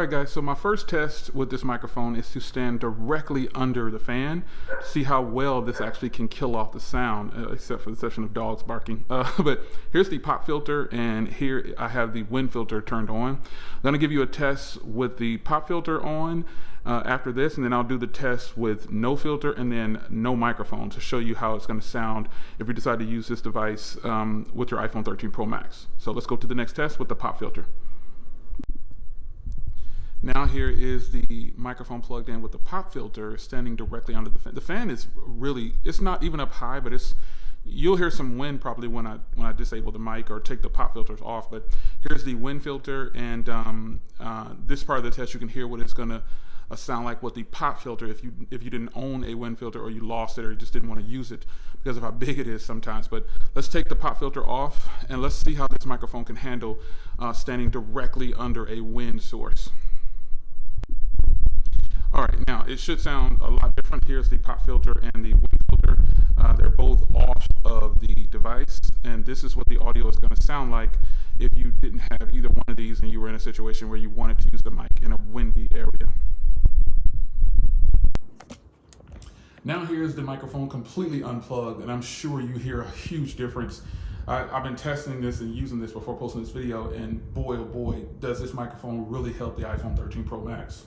Alright guys, so my first test with this microphone is to stand directly under the fan to see how well this actually can kill off the sound, except for the exception of dogs barking. But here's the pop filter, and here I have the wind filter turned on. I'm going to give you a test with the pop filter on after this, and then I'll do the test with no filter and then no microphone to show you how it's going to sound if you decide to use this device with your iPhone 13 Pro Max. So let's go to the next test with the pop filter. Now here is the microphone plugged in with the pop filter standing directly under the fan. The fan is really, it's not even up high, but you'll hear some wind probably when I disable the mic or take the pop filters off. But here's the wind filter, and this part of the test you can hear what it's gonna sound like with the pop filter if you didn't own a wind filter, or you lost it, or you just didn't want to use it because of how big it is sometimes. But let's take the pop filter off and let's see how this microphone can handle standing directly under a wind source. All right, now it should sound a lot different. Here's the pop filter and the wind filter. They're both off of the device, and this is what the audio is going to sound like if you didn't have either one of these and you were in a situation where you wanted to use the mic in a windy area. Now here's the microphone completely unplugged, and I'm sure you hear a huge difference. I've been testing this and using this before posting this video, and boy, oh boy, does this microphone really help the iPhone 13 Pro Max.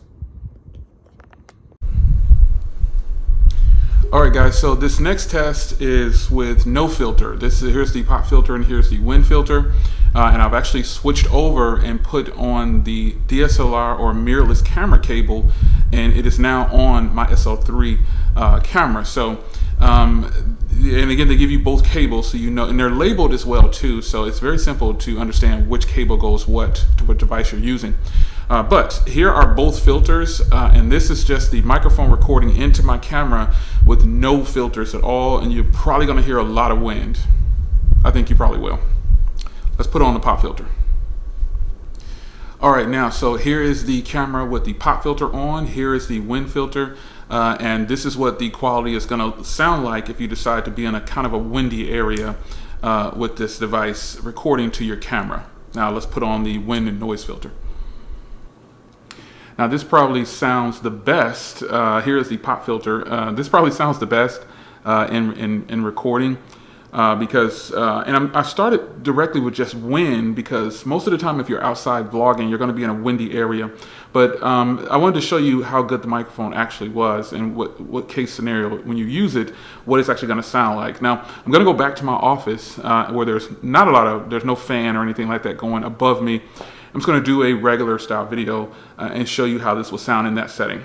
Alright guys, so this next test is with no filter. Here's the pop filter and here's the wind filter. And I've actually switched over and put on the DSLR or mirrorless camera cable, and it is now on my SL3 camera. So, and again, they give you both cables, so you know, and they're labeled as well too. So it's very simple to understand which cable goes to what device you're using. But here are both filters, and this is just the microphone recording into my camera with no filters at all, and you're probably going to hear a lot of wind. I think you probably will. Let's put on the pop filter. All right, now, so here is the camera with the pop filter on. Here is the wind filter, and this is what the quality is going to sound like if you decide to be in a kind of a windy area with this device recording to your camera. Now let's put on the wind and noise filter. Now this probably sounds the best. Here is the pop filter. This probably sounds the best in recording because, I started directly with just wind because most of the time if you're outside vlogging, you're going to be in a windy area. But I wanted to show you how good the microphone actually was and what case scenario, when you use it, what it's actually going to sound like. Now I'm going to go back to my office where there's no fan or anything like that going above me. I'm just going to do a regular style video and show you how this will sound in that setting.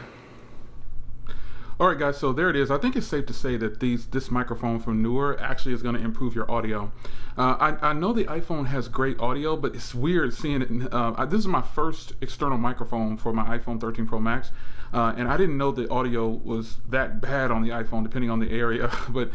Alright guys, so there it is. I think it's safe to say that this microphone from Neewer actually is going to improve your audio. I know the iPhone has great audio, but it's weird seeing it. This is my first external microphone for my iPhone 13 Pro Max, and I didn't know the audio was that bad on the iPhone depending on the area. But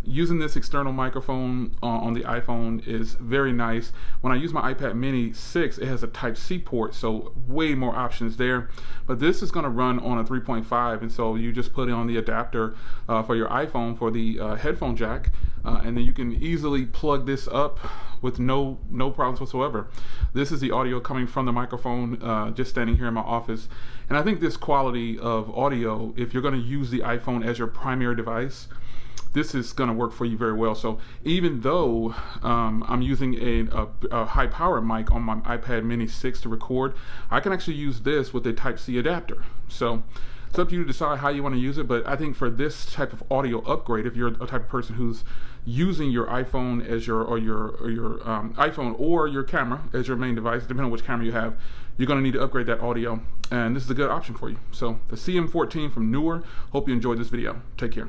using this external microphone on the iPhone is very nice. When I use my iPad mini 6, it has a Type-C port, so way more options there. But this is going to run on a 3.5, and so you just put on the adapter for your iPhone for the headphone jack, and then you can easily plug this up with no problems whatsoever. This is the audio coming from the microphone just standing here in my office. And I think this quality of audio, if you're going to use the iPhone as your primary device, this is going to work for you very well. So even though I'm using a high power mic on my iPad mini 6 to record, I can actually use this with a Type-C adapter. So it's up to you to decide how you want to use it, but I think for this type of audio upgrade, if you're a type of person who's using your iPhone as your iPhone or your camera as your main device, depending on which camera you have, you're going to need to upgrade that audio, and this is a good option for you. So the CM14 from Neewer. Hope you enjoyed this video. Take care.